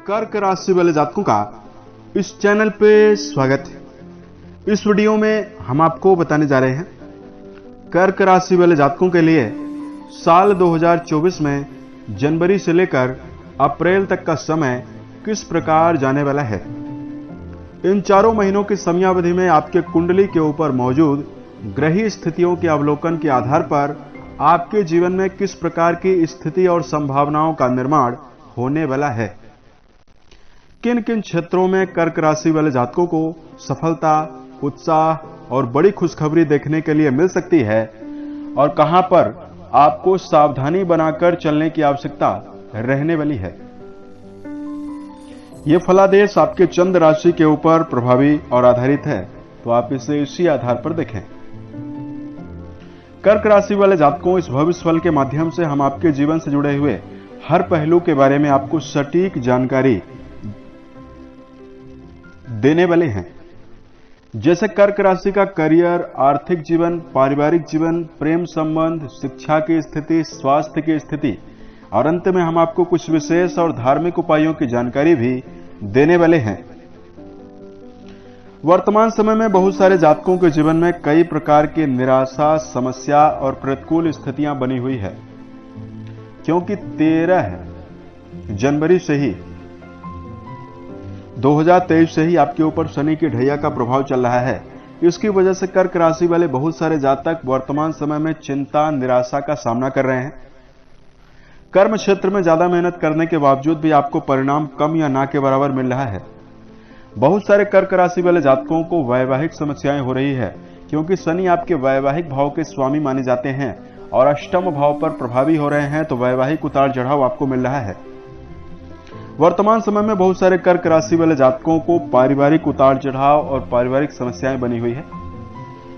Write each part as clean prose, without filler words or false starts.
कर्क राशि वाले जातकों का इस चैनल पे स्वागत है। इस वीडियो में हम आपको बताने जा रहे हैं कर्क राशि वाले जातकों के लिए साल 2024 में जनवरी से लेकर अप्रैल तक का समय किस प्रकार जाने वाला है। इन चारों महीनों की समयावधि में आपके कुंडली के ऊपर मौजूद ग्रही स्थितियों के अवलोकन के आधार पर आपके जीवन में किस प्रकार की स्थिति और संभावनाओं का निर्माण होने वाला है। किन किन क्षेत्रों में कर्क राशि वाले जातकों को सफलता, उत्साह और बड़ी खुशखबरी देखने के लिए मिल सकती है और कहां पर आपको सावधानी बनाकर चलने की आवश्यकता रहने वाली है। यह फलादेश आपके चंद्र राशि के ऊपर प्रभावी और आधारित है, तो आप इसे इसी आधार पर देखें। कर्क राशि वाले जातकों, इस भविष्य फल के माध्यम से हम आपके जीवन से जुड़े हुए हर पहलू के बारे में आपको सटीक जानकारी देने वाले हैं। जैसे कर्क राशि का करियर, आर्थिक जीवन, पारिवारिक जीवन, प्रेम संबंध, शिक्षा की स्थिति, स्वास्थ्य की स्थिति और अंत में हम आपको कुछ विशेष और धार्मिक उपायों की जानकारी भी देने वाले हैं। वर्तमान समय में बहुत सारे जातकों के जीवन में कई प्रकार की निराशा, समस्या और प्रतिकूल स्थितियां बनी हुई है, क्योंकि 13 जनवरी से ही 2023 से ही आपके ऊपर शनि की ढैया का प्रभाव चल रहा है। इसकी वजह से कर्क राशि वाले बहुत सारे जातक वर्तमान समय में चिंता, निराशा का सामना कर रहे हैं। कर्म क्षेत्र में ज्यादा मेहनत करने के बावजूद भी आपको परिणाम कम या ना के बराबर मिल रहा है। बहुत सारे कर्क राशि वाले जातकों को वैवाहिक समस्याएं हो रही है, क्योंकि शनि आपके वैवाहिक भाव के स्वामी माने जाते हैं और अष्टम भाव पर प्रभावी हो रहे हैं, तो वैवाहिक उतार चढ़ाव आपको मिल रहा है। वर्तमान समय में बहुत सारे कर्क राशि वाले जातकों को पारिवारिक उतार चढ़ाव और पारिवारिक समस्याएं बनी हुई है।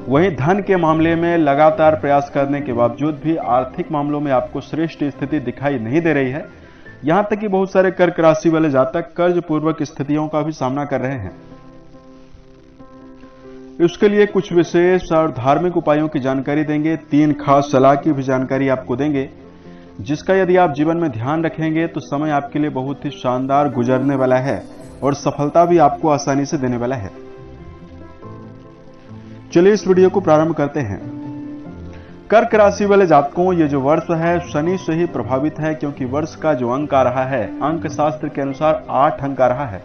वहीं धन के मामले में लगातार प्रयास करने के बावजूद भी आर्थिक मामलों में आपको श्रेष्ठ स्थिति दिखाई नहीं दे रही है। यहां तक कि बहुत सारे कर्क राशि वाले जातक कर्ज पूर्वक स्थितियों का भी सामना कर रहे हैं। इसके लिए कुछ विशेष और धार्मिक उपायों की जानकारी देंगे। 3 खास सलाह की भी जानकारी आपको देंगे, जिसका यदि आप जीवन में ध्यान रखेंगे तो समय आपके लिए बहुत ही शानदार गुजरने वाला है और सफलता भी आपको आसानी से देने वाला है। चलिए इस वीडियो को प्रारंभ करते हैं। कर्क राशि वाले जातकों, ये जो वर्ष है शनि से ही प्रभावित है, क्योंकि वर्ष का जो अंक आ रहा है, अंक शास्त्र के अनुसार 8 अंक आ रहा है।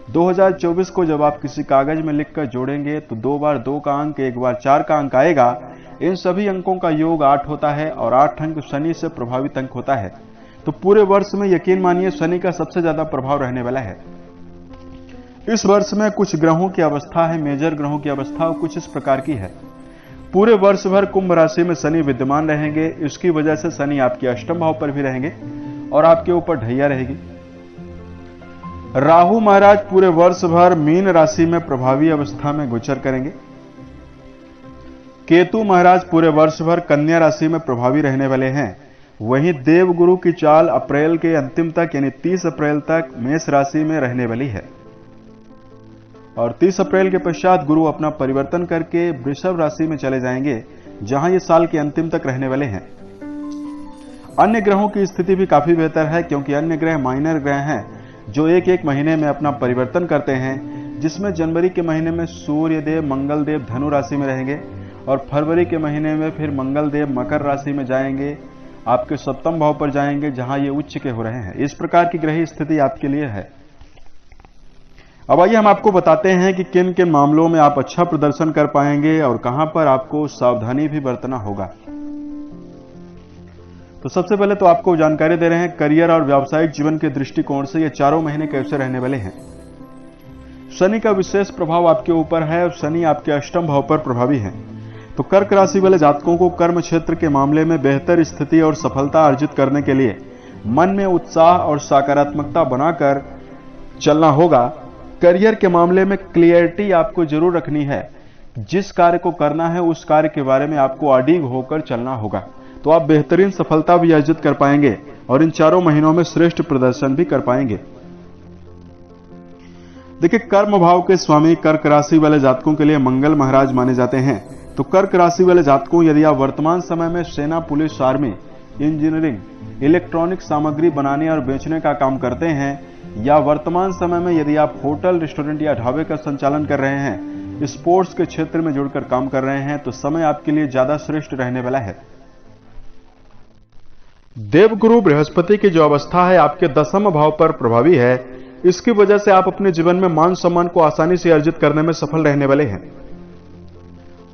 2024 को जब आप किसी कागज में लिखकर जोड़ेंगे तो 2 बार 2 का अंक, 1 बार 4 का अंक आएगा। इन सभी अंकों का योग 8 होता है और 8 अंक शनि से प्रभावित अंक होता है। तो पूरे वर्ष में यकीन मानिए शनि का सबसे ज्यादा प्रभाव रहने वाला है। इस वर्ष में कुछ ग्रहों की अवस्था है, मेजर ग्रहों की अवस्था कुछ इस प्रकार की है। पूरे वर्ष भर कुंभ राशि में शनि विद्यमान रहेंगे। इसकी वजह से शनि आपके अष्टम भाव पर भी रहेंगे और आपके ऊपर ढैया रहेगी। राहु महाराज पूरे वर्ष भर मीन राशि में प्रभावी अवस्था में गोचर करेंगे। केतु महाराज पूरे वर्ष भर कन्या राशि में प्रभावी रहने वाले हैं। वहीं देवगुरु की चाल अप्रैल के अंतिम तक यानी 30 अप्रैल तक मेष राशि में रहने वाली है और 30 अप्रैल के पश्चात गुरु अपना परिवर्तन करके वृषभ राशि में चले जाएंगे, जहां ये साल के अंतिम तक रहने वाले हैं। अन्य ग्रहों की स्थिति भी काफी बेहतर है, क्योंकि अन्य ग्रह माइनर ग्रह हैं जो एक महीने में अपना परिवर्तन करते हैं, जिसमें जनवरी के महीने में सूर्य देव, मंगल देव धनु राशि में रहेंगे और फरवरी के महीने में फिर मंगल देव मकर राशि में जाएंगे, आपके सप्तम भाव पर जाएंगे, जहां ये उच्च के हो रहे हैं। इस प्रकार की ग्रही स्थिति आपके लिए है। अब आइए हम आपको बताते हैं कि किन किन मामलों में आप अच्छा प्रदर्शन कर पाएंगे और कहां पर आपको सावधानी भी बरतना होगा। तो सबसे पहले तो आपको जानकारी दे रहे हैं करियर और व्यावसायिक जीवन के दृष्टिकोण से ये चारों महीने कैसे रहने वाले हैं। शनि का विशेष प्रभाव आपके ऊपर है और शनि आपके अष्टम भाव पर प्रभावी है। तो कर्क राशि वाले जातकों को कर्म क्षेत्र के मामले में बेहतर स्थिति और सफलता अर्जित करने के लिए मन में उत्साह और सकारात्मकता बनाकर चलना होगा। करियर के मामले में क्लियरिटी आपको जरूर रखनी है। जिस कार्य को करना है उस कार्य के बारे में आपको अडिग होकर चलना होगा, तो आप बेहतरीन सफलता भी अर्जित कर पाएंगे और इन चारों महीनों में श्रेष्ठ प्रदर्शन भी कर पाएंगे। देखिए, कर्म भाव के स्वामी कर्क राशि वाले जातकों के लिए मंगल महाराज माने जाते हैं। तो कर्क राशि वाले जातकों, यदि आप वर्तमान समय में सेना, पुलिस, आर्मी, इंजीनियरिंग, इलेक्ट्रॉनिक सामग्री बनाने और बेचने का काम करते हैं या वर्तमान समय में यदि आप होटल, रेस्टोरेंट या ढाबे का संचालन कर रहे हैं, स्पोर्ट्स के क्षेत्र में जुड़कर काम कर रहे हैं, तो समय आपके लिए ज्यादा श्रेष्ठ रहने वाला है। देवगुरु बृहस्पति की जो अवस्था है आपके 10वें भाव पर प्रभावी है। इसकी वजह से आप अपने जीवन में मान सम्मान को आसानी से अर्जित करने में सफल रहने वाले हैं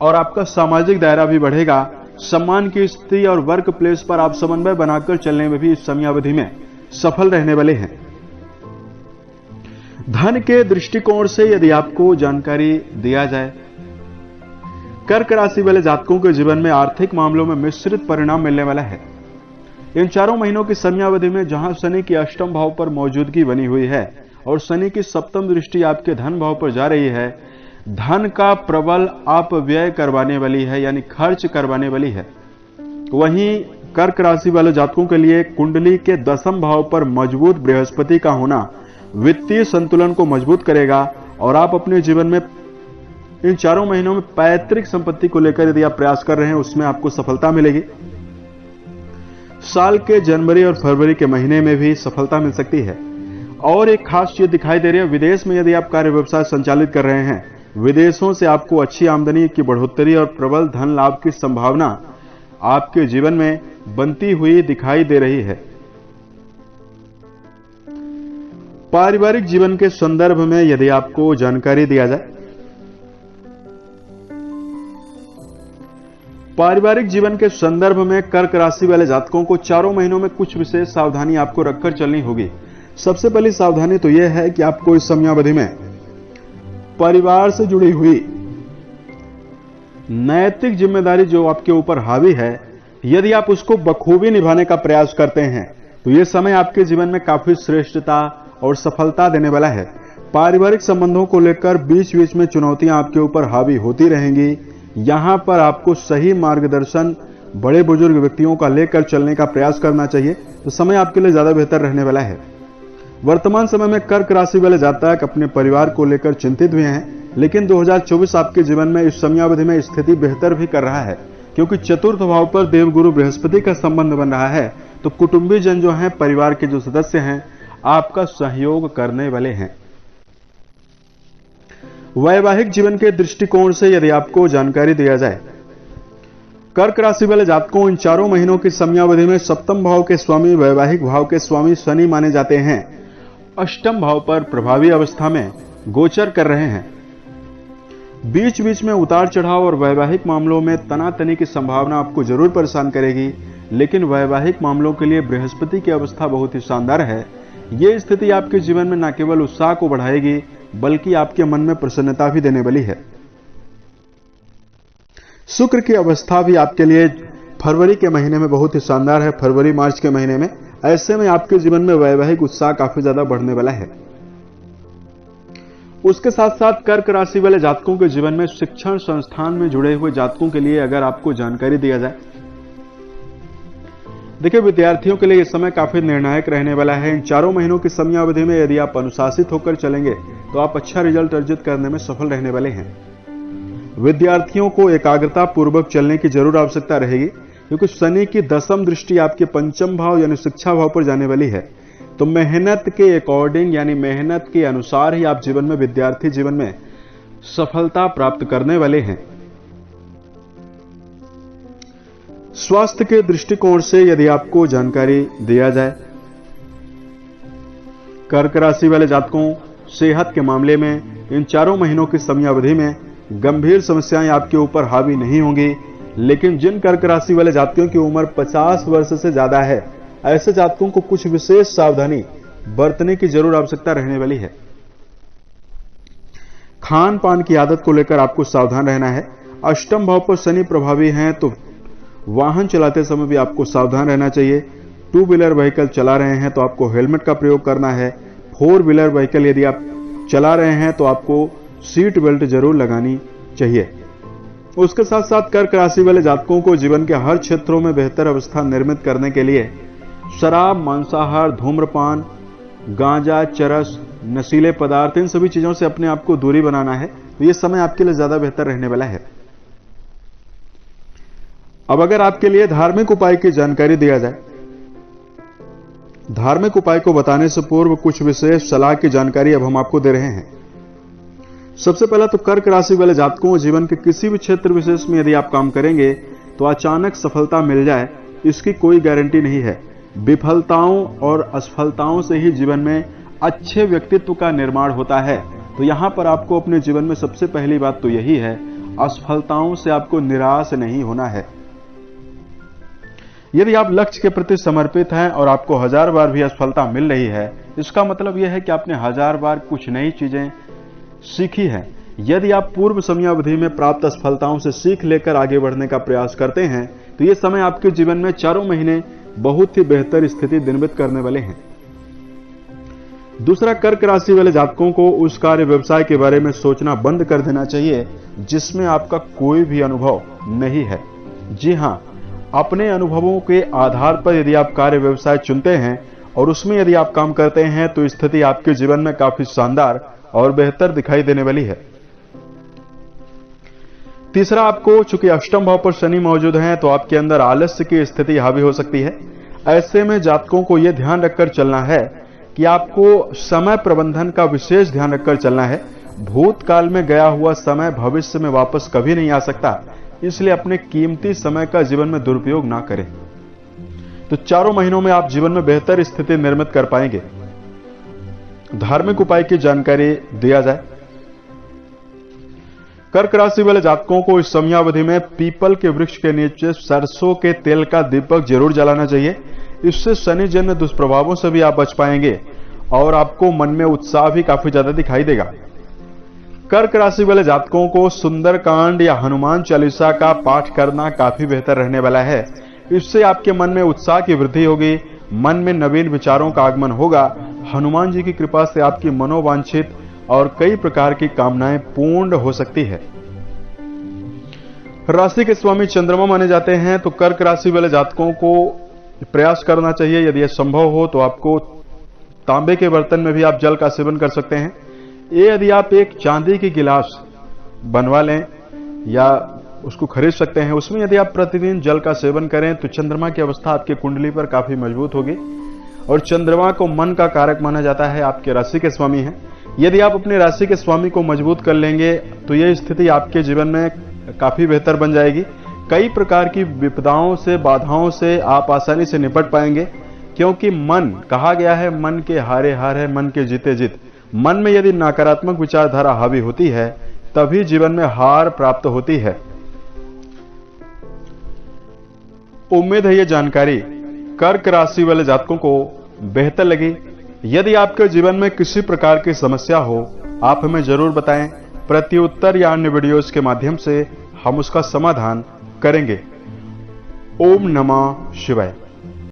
और आपका सामाजिक दायरा भी बढ़ेगा। सम्मान की स्थिति और वर्क प्लेस पर आप समन्वय बनाकर चलने में भी इस समयावधि में सफल रहने वाले हैं। धन के दृष्टिकोण से यदि आपको जानकारी दिया जाए, कर्क राशि वाले जातकों के जीवन में आर्थिक मामलों में मिश्रित परिणाम मिलने वाला है। इन 4 महीनों की समयावधि में जहां शनि की 8वें भाव पर मौजूदगी बनी हुई है और शनि की 7वीं दृष्टि आपके धन भाव पर जा रही है, धन का प्रबल आप व्यय करवाने वाली है, यानी खर्च करवाने वाली है। वहीं कर्क राशि वाले जातकों के लिए कुंडली के 10वें भाव पर मजबूत बृहस्पति का होना वित्तीय संतुलन को मजबूत करेगा और आप अपने जीवन में इन 4 महीनों में पैतृक संपत्ति को लेकर यदि आप प्रयास कर रहे हैं, उसमें आपको सफलता मिलेगी। साल के जनवरी और फरवरी के महीने में भी सफलता मिल सकती है। और एक खास चीज दिखाई दे रही है, विदेश में यदि आप कार्य व्यवसाय संचालित कर रहे हैं, विदेशों से आपको अच्छी आमदनी की बढ़ोतरी और प्रबल धन लाभ की संभावना आपके जीवन में बनती हुई दिखाई दे रही है। पारिवारिक जीवन के संदर्भ में यदि आपको जानकारी दिया जाए, पारिवारिक जीवन के संदर्भ में कर्क राशि वाले जातकों को 4 महीनों में कुछ विशेष सावधानी आपको रखकर चलनी होगी। सबसे पहली सावधानी तो यह है कि आपको इस समयावधि में परिवार से जुड़ी हुई नैतिक जिम्मेदारी जो आपके ऊपर हावी है, यदि आप उसको बखूबी निभाने का प्रयास करते हैं तो यह समय आपके जीवन में काफी श्रेष्ठता और सफलता देने वाला है। पारिवारिक संबंधों को लेकर बीच बीच में चुनौतियां आपके ऊपर हावी होती रहेंगी। यहां पर आपको सही मार्गदर्शन बड़े बुजुर्ग व्यक्तियों का लेकर चलने का प्रयास करना चाहिए, तो समय आपके लिए ज्यादा बेहतर रहने वाला है। वर्तमान समय में कर्क राशि वाले जातक अपने परिवार को लेकर चिंतित हुए हैं, लेकिन 2024 आपके जीवन में इस समयावधि में स्थिति बेहतर भी कर रहा है, क्योंकि 4th भाव पर देवगुरु बृहस्पति का संबंध बन रहा है। तो कुटुंबी जन जो हैं, परिवार के जो सदस्य हैं, आपका सहयोग करने वाले हैं। वैवाहिक जीवन के दृष्टिकोण से यदि आपको जानकारी दिया जाए, कर्क राशि वाले जातकों इन 4 महीनों की समयावधि में 7वें भाव के स्वामी, वैवाहिक भाव के स्वामी शनि माने जाते हैं, 8वें भाव पर प्रभावी अवस्था में गोचर कर रहे हैं। बीच बीच में उतार चढ़ाव और वैवाहिक मामलों में तनातनी की संभावना आपको जरूर परेशान करेगी, लेकिन वैवाहिक मामलों के लिए बृहस्पति की अवस्था बहुत ही शानदार है। यह स्थिति आपके जीवन में न केवल उत्साह को बढ़ाएगी, बल्कि आपके मन में प्रसन्नता भी देने वाली है। शुक्र की अवस्था भी आपके लिए फरवरी के महीने में बहुत ही शानदार है, फरवरी मार्च के महीने में। ऐसे में आपके जीवन में वैवाहिक उत्साह काफी ज्यादा बढ़ने वाला है। उसके साथ साथ कर्क राशि वाले जातकों के जीवन में शिक्षण संस्थान में जुड़े हुए जातकों के लिए अगर आपको जानकारी दिया जाए, देखिए विद्यार्थियों के लिए यह समय काफी निर्णायक रहने वाला है। इन 4 महीनों की समयावधि में यदि आप अनुशासित होकर चलेंगे तो आप अच्छा रिजल्ट अर्जित करने में सफल रहने वाले हैं। विद्यार्थियों को एकाग्रता पूर्वक चलने की जरूर आवश्यकता रहेगी, क्योंकि शनि की 10वीं दृष्टि आपके 5वें भाव यानी शिक्षा भाव पर जाने वाली है। तो मेहनत के अकॉर्डिंग यानी मेहनत के अनुसार ही आप जीवन में, विद्यार्थी जीवन में सफलता प्राप्त करने वाले हैं। स्वास्थ्य के दृष्टिकोण से यदि आपको जानकारी दिया जाए, कर्क राशि वाले जातकों सेहत के मामले में इन 4 महीनों की समयावधि में गंभीर समस्याएं आपके ऊपर हावी नहीं होंगी, लेकिन जिन कर्क राशि वाले जातकों की उम्र 50 वर्ष से ज्यादा है, ऐसे जातकों को कुछ विशेष सावधानी बरतने की जरूर आवश्यकता रहने वाली है। खान पान की आदत को लेकर आपको सावधान रहना है। 8वें भाव पर शनि प्रभावी हैं, तो वाहन चलाते समय भी आपको सावधान रहना चाहिए। 2 व्हीलर व्हीकल चला रहे हैं तो आपको हेलमेट का प्रयोग करना है। 4 व्हीलर व्हीकल यदि आप चला रहे हैं तो आपको सीट बेल्ट जरूर लगानी चाहिए। उसके साथ साथ कर्क राशि वाले जातकों को जीवन के हर क्षेत्रों में बेहतर अवस्था निर्मित करने के लिए शराब, मांसाहार, धूम्रपान, गांजा, चरस, नशीले पदार्थ, इन सभी चीजों से अपने आप को दूरी बनाना है। तो यह समय आपके लिए ज्यादा बेहतर रहने वाला है। अब अगर आपके लिए धार्मिक उपाय की जानकारी दिया जाए, धार्मिक उपाय को बताने से पूर्व कुछ विशेष सलाह की जानकारी अब हम आपको दे रहे हैं। सबसे पहला तो कर्क राशि वाले जातकों, जीवन के किसी भी क्षेत्र विशेष में यदि आप काम करेंगे तो अचानक सफलता मिल जाए, इसकी कोई गारंटी नहीं है। विफलताओं और असफलताओं से ही जीवन में अच्छे व्यक्तित्व का निर्माण होता है। तो यहां पर आपको अपने जीवन में सबसे पहली बात तो यही है, असफलताओं से आपको निराश नहीं होना है। यदि आप लक्ष्य के प्रति समर्पित हैं और आपको 1000 बार भी असफलता मिल रही है, इसका मतलब यह है कि आपने 1000 बार कुछ नई चीजें सीखी है। यदि आप पूर्व समयावधि में प्राप्त असफलताओं से सीख लेकर आगे बढ़ने का प्रयास करते हैं तो यह समय आपके जीवन में चारों महीने बहुत ही बेहतर स्थिति निर्मित करने वाले हैं। दूसरा, कर्क राशि वाले जातकों को उस कार्य व्यवसाय के बारे में सोचना बंद कर देना चाहिए जिसमें आपका कोई भी अनुभव नहीं है। जी हां, अपने अनुभवों के आधार पर यदि आप कार्य व्यवसाय चुनते हैं और उसमें यदि आप काम करते हैं तो स्थिति आपके जीवन में काफी शानदार और बेहतर दिखाई देने वाली है। तीसरा, आपको चूंकि अष्टम भाव पर शनि मौजूद हैं तो आपके अंदर आलस्य की स्थिति हावी हो सकती है। ऐसे में जातकों को यह ध्यान रखकर चलना है कि आपको समय प्रबंधन का विशेष ध्यान रखकर चलना है। भूतकाल में गया हुआ समय भविष्य में वापस कभी नहीं आ सकता, इसलिए अपने कीमती समय का जीवन में दुरुपयोग ना करें। तो चारों महीनों में आप जीवन में बेहतर स्थिति निर्मित कर पाएंगे। धार्मिक उपाय की जानकारी दिया जाए। कर्क राशि वाले जातकों को इस समयावधि में पीपल के वृक्ष के नीचे सरसों के तेल का दीपक जरूर जलाना चाहिए। इससे शनि जन्य दुष्प्रभावों से भी आप बच पाएंगे और आपको मन में उत्साह भी काफी ज्यादा दिखाई देगा। कर्क राशि वाले जातकों को सुंदरकांड या हनुमान चालीसा का पाठ करना काफी बेहतर रहने वाला है। इससे आपके मन में उत्साह की वृद्धि होगी, मन में नवीन विचारों का आगमन होगा। हनुमान जी की कृपा से आपकी मनोवांछित और कई प्रकार की कामनाएं पूर्ण हो सकती है। राशि के स्वामी चंद्रमा माने जाते हैं, तो कर्क राशि वाले जातकों को प्रयास करना चाहिए, यदि यह संभव हो तो आपको तांबे के बर्तन में भी आप जल का सेवन कर सकते हैं। ये यदि आप एक चांदी की गिलास बनवा लें या उसको खरीद सकते हैं, उसमें यदि आप प्रतिदिन जल का सेवन करें तो चंद्रमा की अवस्था आपकी कुंडली पर काफी मजबूत होगी। और चंद्रमा को मन का कारक माना जाता है, आपके राशि के स्वामी हैं। यदि आप अपने राशि के स्वामी को मजबूत कर लेंगे तो यह स्थिति आपके जीवन में काफी बेहतर बन जाएगी। कई प्रकार की विपदाओं से, बाधाओं से आप आसानी से निपट पाएंगे, क्योंकि मन, कहा गया है मन के हारे हार है, मन के जीते जीत। मन में यदि नकारात्मक विचारधारा हावी होती है तभी जीवन में हार प्राप्त होती है। उम्मीद है यह जानकारी कर्क राशि वाले जातकों को बेहतर लगी। यदि आपके जीवन में किसी प्रकार की समस्या हो, आप हमें जरूर बताएं। प्रत्युत्तर या अन्य वीडियोस के माध्यम से हम उसका समाधान करेंगे। ओम नमः शिवाय।